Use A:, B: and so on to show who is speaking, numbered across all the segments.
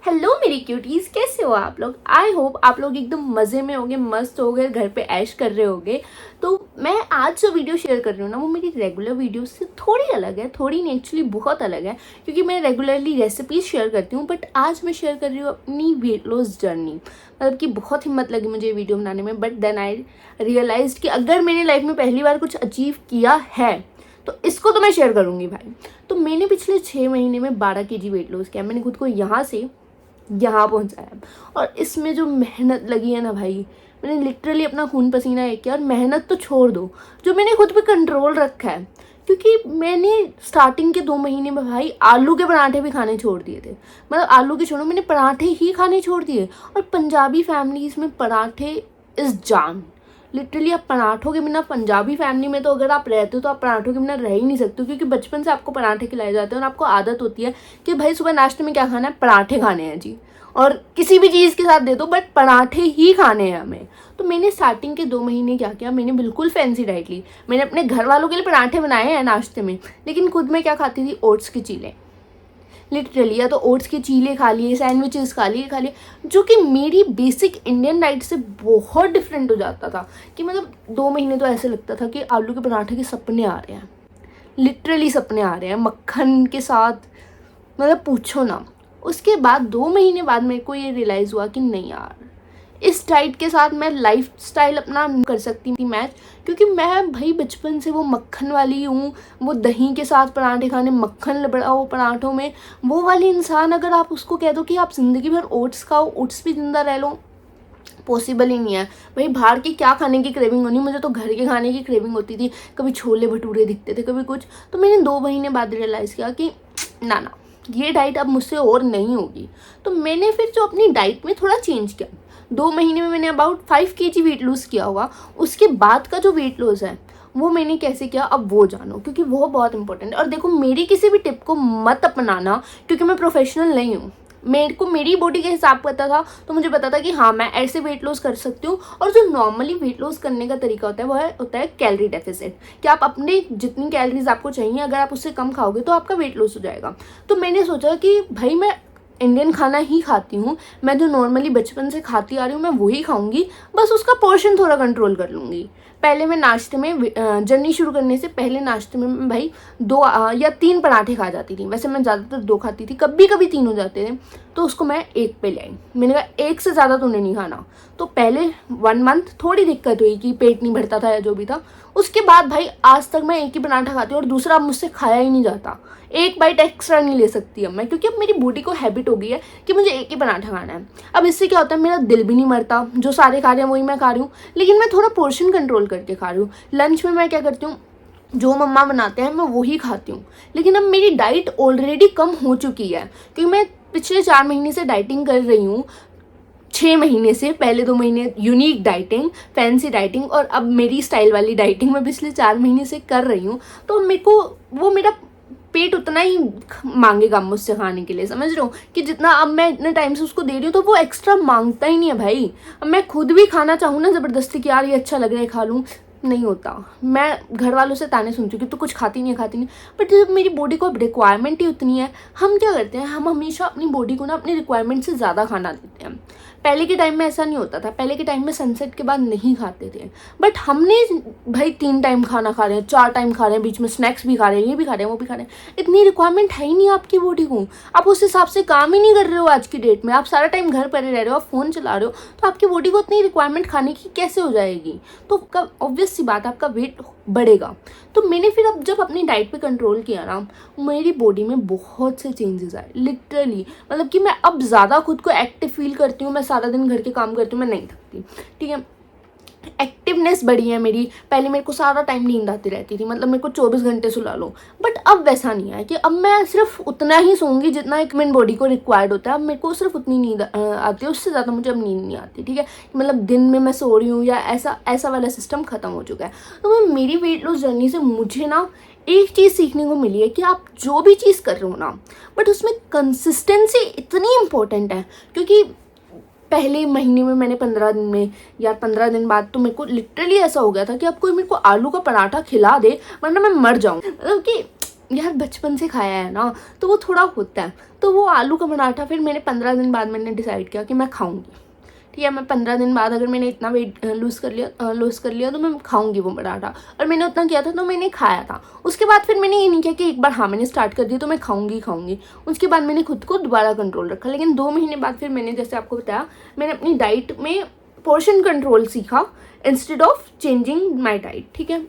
A: Hello मेरी cuties, कैसे हो आप लोग। आई होप आप लोग एकदम मज़े में होंगे, मस्त हो गए, घर पे ऐश कर रहे होगे। तो मैं आज जो वीडियो शेयर कर रही हूँ ना, वो मेरी रेगुलर वीडियो से थोड़ी अलग है, थोड़ी नहीं एक्चुअली बहुत अलग है, क्योंकि मैं रेगुलरली रेसिपीज शेयर करती हूँ। बट आज मैं शेयर कर रही हूँ अपनी वेट लॉस जर्नी। मतलब कि बहुत हिम्मत लगी मुझे ये वीडियो बनाने में, बट देन आई रियलाइज कि अगर मैंने लाइफ में पहली बार कुछ अचीव किया है तो इसको तो मैं शेयर करूँगी भाई। तो मैंने पिछले 6 महीने में 12 kg वेट लॉस किया। मैंने खुद को यहाँ पहुँचाया। और इसमें जो मेहनत लगी है ना भाई, मैंने लिटरली अपना खून पसीना एक किया। और मेहनत तो छोड़ दो, जो मैंने खुद पे कंट्रोल रखा है, क्योंकि मैंने स्टार्टिंग के 2 महीने में भाई आलू के पराठे भी खाने छोड़ दिए थे। मतलब आलू के छोड़ो, मैंने पराठे ही खाने छोड़ दिए। और पंजाबी फैमिलीज़ में पराठे इज़ जान। लिटरली आप पराठों के बिना, पंजाबी फैमिली में तो अगर आप रहते हो तो आप पराठों के बिना रह ही नहीं सकते हो, क्योंकि बचपन से आपको पराठे खिलाए जाते हैं और आपको आदत होती है कि भाई सुबह नाश्ते में क्या खाना है, पराठे खाने हैं जी। और किसी भी चीज़ के साथ दे दो, बट पराठे ही खाने हैं हमें। तो मैंने स्टार्टिंग के 2 महीने क्या किया, मैंने बिल्कुल फैंसी डाइट ली। मैंने अपने घर वालों के लिए पराठे बनाए हैं नाश्ते में, लेकिन खुद मैं क्या खाती थी, ओट्स के चीले। लिटरली या तो ओट्स के चीले खा लिए, सैंडविचेस खा लिए, जो कि मेरी बेसिक इंडियन डाइट से बहुत डिफरेंट हो जाता था। कि मतलब 2 महीने तो ऐसे लगता था कि आलू के पराठे के सपने आ रहे हैं, लिटरली सपने आ रहे हैं मक्खन के साथ, मतलब पूछो ना। उसके बाद 2 महीने बाद मेरे को ये रियलाइज़ हुआ कि नहीं यार, इस डाइट के साथ मैं लाइफ स्टाइल अपना कर सकती थी मैच। क्योंकि मैं भाई बचपन से वो मक्खन वाली हूँ, वो दही के साथ पराठे खाने, मक्खन लबड़ाओ पराठों में, वो वाली इंसान। अगर आप उसको कह दो कि आप ज़िंदगी भर ओट्स खाओ, ओट्स भी ज़िंदा रह लो, पॉसिबल ही नहीं है भाई। बाहर की क्या खाने की क्रेविंग होनी, मुझे तो घर के खाने की क्रेविंग होती थी। कभी छोले भटूरे दिखते थे, कभी कुछ। तो मैंने 2 महीने बाद रियलाइज़ किया कि ना ना, ये डाइट अब मुझसे और नहीं होगी। तो मैंने फिर जो अपनी डाइट में थोड़ा चेंज किया। 2 महीने में मैंने अबाउट 5 kg वेट लूज़ किया हुआ। उसके बाद का जो वेट लॉस है वो मैंने कैसे किया, अब वो जानो, क्योंकि वो बहुत इंपॉर्टेंट है। और देखो, मेरी किसी भी टिप को मत अपनाना, क्योंकि मैं प्रोफेशनल नहीं हूँ। मेरे को मेरी बॉडी के हिसाब पता था, तो मुझे पता था कि हाँ मैं ऐसे वेट लॉस कर सकती हूँ। और जो नॉर्मली वेट लॉस करने का तरीका होता है वो होता है कैलोरी डेफिसिट, कि आप अपने जितनी कैलोरीज आपको चाहिए, अगर आप उससे कम खाओगे तो आपका वेट लॉस हो जाएगा। तो मैंने सोचा कि भाई मैं इंडियन खाना ही खाती हूँ, मैं जो नॉर्मली बचपन से खाती आ रही हूँ मैं वही खाऊंगी, बस उसका पोर्शन थोड़ा कंट्रोल कर लूँगी। पहले मैं नाश्ते में, जर्नी शुरू करने से पहले नाश्ते में मैं भाई 2 या 3 पराठे खा जाती थी। वैसे मैं ज़्यादातर 2 खाती थी, कभी कभी 3 हो जाते थे। तो उसको मैं 1 पे ले आई। मैंने कहा 1 से ज़्यादा तूने नहीं खाना। तो पहले 1 मंथ थोड़ी दिक्कत हुई कि पेट नहीं भरता था या जो भी था। उसके बाद भाई आज तक मैं 1 ही पराठा खाती हूँ, और दूसरा अब मुझसे खाया ही नहीं जाता। 1 बाइट एक्स्ट्रा नहीं ले सकती अब मैं, क्योंकि अब मेरी बॉडी को हैबिट हो गई है कि मुझे 1 ही पराठा खाना है। अब इससे क्या होता है, मेरा दिल भी नहीं मरता, जो सारे खा रहे हैं वही मैं खा रही हूँ, लेकिन मैं थोड़ा पोर्शन कंट्रोल करके खा रही हूँ। लंच में मैं क्या करती हूँ, जो मम्मा बनाते हैं मैं वही खाती हूँ। लेकिन अब मेरी डाइट ऑलरेडी कम हो चुकी है, क्योंकि मैं पिछले 4 महीने से डाइटिंग कर रही हूँ। 6 महीने से, पहले 2 महीने यूनिक डाइटिंग, फैंसी डाइटिंग, और अब मेरी स्टाइल वाली डाइटिंग मैं पिछले 4 महीने से कर रही हूँ। तो मेरे को वो, मेरा पेट उतना ही मांगेगा मुझसे खाने के लिए, समझ रहे हो, कि जितना अब मैं इतने टाइम से उसको दे रही हूँ, तो वो एक्स्ट्रा मांगता ही नहीं है भाई। अब मैं खुद भी खाना चाहूँ ना ज़बरदस्ती कि यार ये अच्छा लग रहा है खा लूँ, नहीं होता। मैं घर वालों से ताने सुनती हूँ कि तू कुछ खाती नहीं है। बट जब मेरी बॉडी को अब रिक्वायरमेंट ही उतनी है, हम क्या करते हैं, हम हमेशा अपनी बॉडी को ना अपनी रिक्वायरमेंट से ज़्यादा खाना देते हैं। पहले के टाइम में ऐसा नहीं होता था। पहले के टाइम में सनसेट के बाद नहीं खाते थे, बट हमने भाई 3 टाइम खाना खा रहे हैं, 4 टाइम खा रहे हैं, बीच में स्नैक्स भी खा रहे हैं, ये भी खा रहे हैं, वो भी खा रहे हैं। इतनी रिक्वायरमेंट है ही नहीं आपकी बॉडी को। आप उस हिसाब से काम ही नहीं कर रहे हो आज की डेट में। आप सारा टाइम घर पर रह रहे हो, आप फ़ोन चला रहे हो, तो आपकी बॉडी को इतनी रिक्वायरमेंट खाने की कैसे हो जाएगी। तो ऑब्वियस सी बात, आपका वेट बढ़ेगा। तो मैंने फिर अब जब अपनी डाइट पे कंट्रोल किया ना, मेरी बॉडी में बहुत से चेंजेस आए लिटरली। मतलब कि मैं अब ज़्यादा खुद को एक्टिव फील करती हूँ, मैं सारा दिन घर के काम करती हूँ, मैं नहीं थकती, ठीक है। एक्टिवनेस बढ़ी है मेरी। पहले मेरे को सारा टाइम नींद आती रहती थी, मतलब मेरे को 24 घंटे सुला लो, बट अब वैसा नहीं है कि अब मैं सिर्फ उतना ही सोऊंगी जितना एक मेन बॉडी को रिक्वायर्ड होता है। अब मेरे को सिर्फ उतनी नींद आती है, उससे ज़्यादा मुझे अब नींद नहीं आती, ठीक है। मतलब दिन में मैं सो रही हूँ या ऐसा वाला सिस्टम खत्म हो चुका है। तो मेरी वेट लॉस जर्नी से मुझे ना एक चीज़ सीखने को मिली है कि आप जो भी चीज़ कर रहे हो ना, बट उसमें कंसिस्टेंसी इतनी इंपॉर्टेंट है। क्योंकि पहले महीने में मैंने 15 दिन में या 15 दिन बाद तो मेरे को लिटरली ऐसा हो गया था कि अब कोई मेरे को आलू का पराठा खिला दे वरना मैं मर जाऊँ। मतलब कि यार बचपन से खाया है ना, तो वो थोड़ा होता है। तो वो आलू का पराठा फिर मैंने 15 दिन बाद मैंने डिसाइड किया कि मैं खाऊंगी। ठीक है, मैं 15 दिन बाद अगर मैंने इतना वेट लूज़ कर लिया तो मैं खाऊंगी वो पराठा। और मैंने उतना किया था तो मैंने खाया था। उसके बाद फिर मैंने ये नहीं किया कि एक बार हाँ मैंने स्टार्ट कर दिया तो मैं खाऊंगी। उसके बाद मैंने खुद को दोबारा कंट्रोल रखा। लेकिन 2 महीने बाद फिर मैंने, जैसे आपको बताया, मैंने अपनी डाइट में पोर्शन कंट्रोल सीखा instead of changing my diet. ठीक है,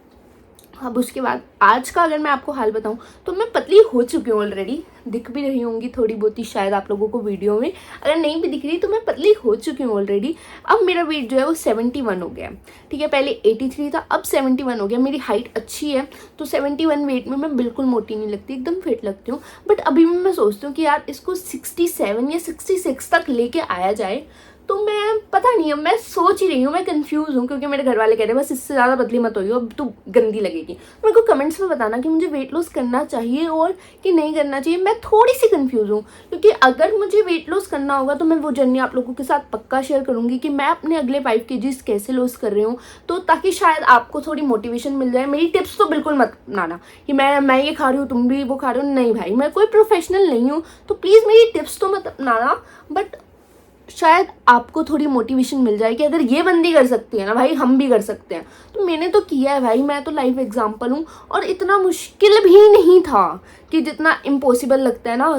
A: अब उसके बाद आज का अगर मैं आपको हाल बताऊं तो मैं पतली हो चुकी हूँ ऑलरेडी। दिख भी रही होंगी थोड़ी बहुत ही शायद आप लोगों को वीडियो में, अगर नहीं भी दिख रही तो मैं पतली हो चुकी हूँ ऑलरेडी। अब मेरा वेट जो है वो 71 हो गया। ठीक है, पहले 83 था, अब 71 हो गया। मेरी हाइट अच्छी है तो 71 वेट में मैं बिल्कुल मोटी नहीं लगती, एकदम फिट लगती हूँ। बट अभी भी मैं सोचती हूँ कि यार इसको 67 या 66 तक लेके आया जाए। तो मैं पता नहीं, अब मैं सोच ही रही हूँ, मैं कंफ्यूज हूँ, क्योंकि मेरे घर वाले कह रहे हैं बस इससे ज़्यादा पतली मत होइयो, अब तू गंदी लगेगी। तो मेरे को कमेंट्स में बताना कि मुझे वेट लॉस करना चाहिए और कि नहीं करना चाहिए। मैं थोड़ी सी कंफ्यूज हूँ, क्योंकि अगर मुझे वेट लॉस करना होगा तो मैं वो जर्नी आप लोगों के साथ पक्का शेयर करूँगी कि मैं अपने अगले 5 kgs कैसे लॉस कर रही हूँ, तो ताकि शायद आपको थोड़ी मोटिवेशन मिल जाए। मेरी टिप्स तो बिल्कुल मत अपनाना कि मैं ये खा रही हूँ तुम भी वो खा रहे हो, नहीं भाई, मैं कोई प्रोफेशनल नहीं हूँ, तो प्लीज़ मेरी टिप्स तो मत अपनाना। बट शायद आपको थोड़ी मोटिवेशन मिल जाए कि अगर ये बंदी कर सकती है ना भाई, हम भी कर सकते हैं। तो मैंने तो किया है भाई, मैं तो लाइव एग्जांपल हूँ। और इतना मुश्किल भी नहीं था कि जितना इम्पॉसिबल लगता है ना,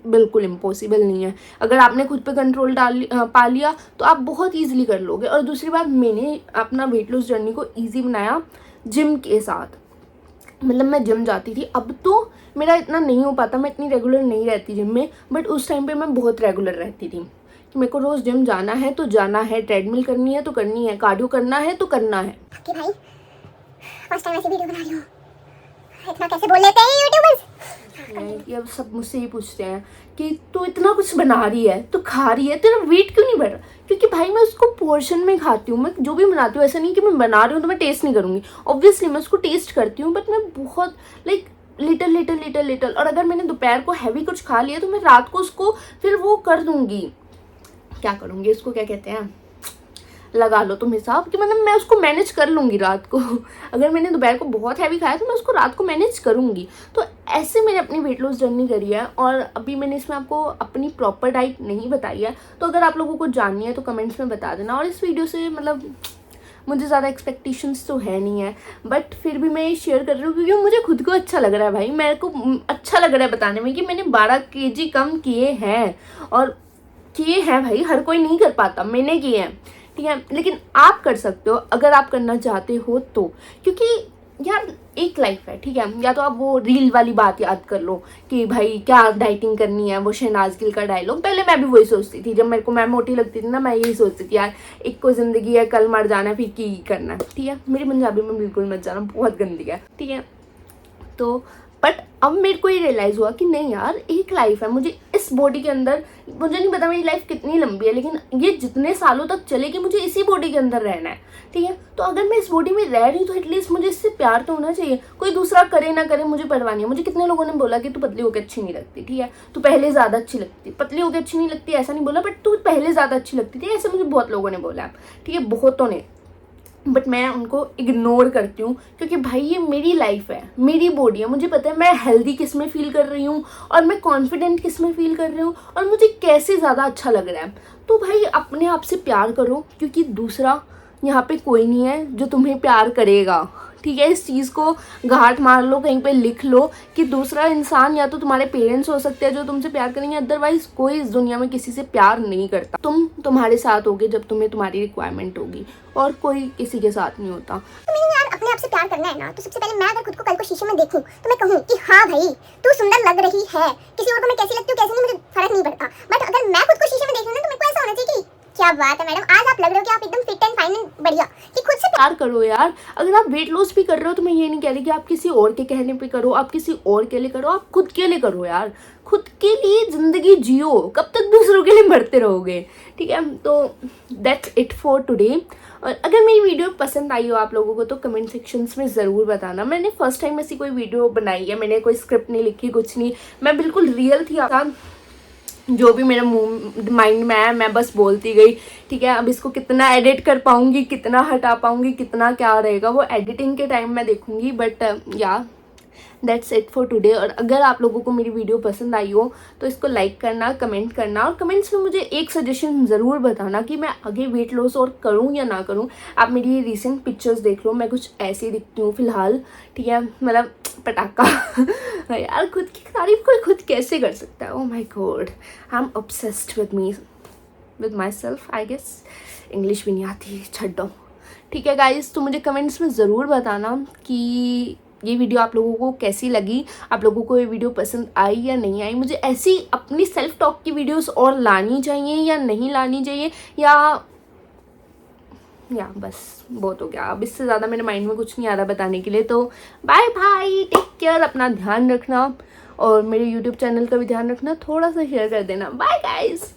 A: बिल्कुल इम्पॉसिबल नहीं है। अगर आपने खुद पे कंट्रोल पा लिया तो आप बहुत ईजिली कर लोगे। और दूसरी बात, मैंने अपना वेट लॉस जर्नी को ईजी बनाया जिम के साथ। मतलब मैं जिम जाती थी, अब तो मेरा इतना नहीं हो पाता, मैं इतनी रेगुलर नहीं रहती जिम में, बट उस टाइम पे मैं बहुत रेगुलर रहती थी कि मेरे को रोज़ जिम जाना है तो जाना है, ट्रेडमिल करनी है तो करनी है, कार्डियो करना है तो करना है।
B: कि भाई फर्स्ट टाइम ऐसी वीडियो बना रही हूँ, इतना कैसे बोल लेते हैं यूट्यूबर्स।
A: ये सब मुझसे ही पूछते हैं कि तू इतना कुछ बना रही है तो खा रही है, तेरा वेट क्यों नहीं बढ़ रहा? क्योंकि भाई मैं उसको पोर्शन में खाती हूँ। मैं जो भी बनाती हूँ, ऐसा नहीं कि मैं बना रही हूँ तो मैं टेस्ट नहीं करूँगी। ऑब्वियसली मैं उसको टेस्ट करती हूँ, बट मैं बहुत लाइक लिटल। और अगर मैंने दोपहर को हैवी कुछ खा लिया तो मैं रात को उसको फिर वो कर दूँगी, क्या करूँगी, उसको क्या कहते हैं, लगा लो तुम हिसाब, कि मतलब मैं उसको मैनेज कर लूँगी रात को। अगर मैंने दोपहर को बहुत हैवी खाया तो मैं उसको रात को मैनेज करूँगी। तो ऐसे मैंने अपनी वेट लॉस जर्नी करी है। और अभी मैंने इसमें आपको अपनी प्रॉपर डाइट नहीं बताई है, तो अगर आप लोगों को जाननी है तो कमेंट्स में बता देना। और इस वीडियो से मतलब मुझे ज़्यादा एक्सपेक्टेशंस तो है नहीं है, बट फिर भी मैं ये शेयर कर रही हूँ क्योंकि मुझे खुद को अच्छा लग रहा है भाई। मेरे को अच्छा लग रहा है बताने में कि मैंने 12 kg कम किए हैं। और किए हैं भाई, हर कोई नहीं कर पाता, मैंने किए हैं। ठीक है, लेकिन आप कर सकते हो अगर आप करना चाहते हो तो। क्योंकि यार एक लाइफ है, ठीक है। या तो आप वो रील वाली बात याद कर लो कि भाई क्या डाइटिंग करनी है, वो शहनाज गिल का डायलॉग। पहले मैं भी वही सोचती थी, जब मेरे को मैं मोटी लगती थी ना, मैं यही सोचती थी यार एक को जिंदगी है, कल मर जाना है, फिर की करना है। ठीक है, मेरी पंजाबी में बिल्कुल मत जाना, बहुत गंदी है। ठीक है, तो बट अब मेरे को ये रियलाइज़ हुआ कि नहीं यार, एक लाइफ है, मुझे इस बॉडी के अंदर, मुझे नहीं पता मेरी लाइफ कितनी लंबी है, लेकिन ये जितने सालों तक चलेगी मुझे इसी बॉडी के अंदर रहना है। ठीक है, तो अगर मैं इस बॉडी में रह रही हूँ तो एटलीस्ट मुझे इससे प्यार तो होना चाहिए। कोई दूसरा करे ना करे, मुझे परवाह नहीं है। मुझे कितने लोगों ने बोला कि तू पतली होकर अच्छी नहीं लगती, ठीक है, तू पहले ज़्यादा अच्छी लगती, पतली होकर अच्छी नहीं लगती ऐसा नहीं बोला, बट तू पहले ज़्यादा अच्छी लगती थी, ऐसे मुझे बहुत लोगों ने बोला। ठीक है, बहुतों ने, बट मैं उनको इग्नोर करती हूँ क्योंकि भाई ये मेरी लाइफ है, मेरी बॉडी है। मुझे पता है मैं हेल्दी किस में फील कर रही हूँ और मैं कॉन्फिडेंट किस में फील कर रही हूँ और मुझे कैसे ज़्यादा अच्छा लग रहा है। तो भाई अपने आप से प्यार करो, क्योंकि दूसरा यहाँ पे कोई नहीं है जो तुम्हें प्यार करेगा। ठीक है, इस चीज़ को घाट मार लो, कहीं पे लिख लो कि दूसरा इंसान या तो तुम्हारे पेरेंट्स हो सकते हैं जो तुमसे प्यार करेंगे, अदरवाइज कोई इस दुनिया में किसी से प्यार नहीं करता। तुम तुम्हारे साथ होगे जब तुम्हें तुम्हारी रिक्वायरमेंट होगी, और कोई किसी के साथ नहीं होता।
B: तो मैंने यार अपने आप से प्यार करना है ना, तो सबसे पहले मैं अगर खुद को कल को शीशे में देखूं तो मैं कहूं कि हाँ भाई तू सुंदर लग रही है। किसी और को मैं कैसी लगती हूँ कैसी नहीं मुझे फर्क नहीं पड़ता, बट अगर मैं खुद को शीशे में देख लूं ना तो मेरे को ऐसा होना चाहिए कि क्या बात है मैडम, आज आप लग रहे हो कि आप एकदम फिट एंड फाइन एंड बढ़िया। कि खुद से
A: प्यार करो यार। अगर आप वेट लॉस भी कर रहे हो तो मैं ये नहीं कह रही कि आप किसी और के कहने पे करो, आप किसी और के लिए करो, आप खुद के लिए करो यार। खुद के लिए जिंदगी जियो, कब तक दूसरों के लिए मरते रहोगे। ठीक है, तो दैट्स इट फॉर टुडे। और अगर मेरी वीडियो पसंद आई हो आप लोगों को तो कमेंट सेक्शंस में ज़रूर बताना। मैंने फर्स्ट टाइम ऐसी कोई वीडियो बनाई है, मैंने कोई स्क्रिप्ट नहीं लिखी, कुछ नहीं, मैं बिल्कुल रियल थी। जो भी मेरा माइंड में आया मैं बस बोलती गई। ठीक है, अब इसको कितना एडिट कर पाऊँगी, कितना हटा पाऊँगी, कितना क्या रहेगा वो एडिटिंग के टाइम मैं देखूँगी। बट या दैट्स इट फॉर टुडे। और अगर आप लोगों को मेरी वीडियो पसंद आई हो तो इसको लाइक करना, कमेंट करना, और कमेंट्स में मुझे एक सजेशन ज़रूर बताना कि मैं आगे वेट लॉस और करूँ या ना करूँ। आप मेरी ये रिसेंट पिक्चर्स देख लो, मैं कुछ ऐसी दिखती हूँ फ़िलहाल, ठीक है, मतलब पटाखा। यार खुद की तारीफ कोई खुद कैसे कर सकता है? Oh my god, I am obsessed with myself, I guess. English भी नहीं आती, छड्डो। ठीक है गाइस, तो मुझे कमेंट्स में ज़रूर बताना कि ये वीडियो आप लोगों को कैसी लगी, आप लोगों को ये वीडियो पसंद आई या नहीं आई। मुझे ऐसी अपनी सेल्फ टॉक की वीडियोस और लानी चाहिए या नहीं लानी चाहिए, या बस बहुत हो गया, अब इससे ज़्यादा मेरे माइंड में कुछ नहीं आ रहा बताने के लिए। तो बाय बाय, टेक केयर, अपना ध्यान रखना और मेरे यूट्यूब चैनल का भी ध्यान रखना, थोड़ा सा शेयर कर देना। Bye guys.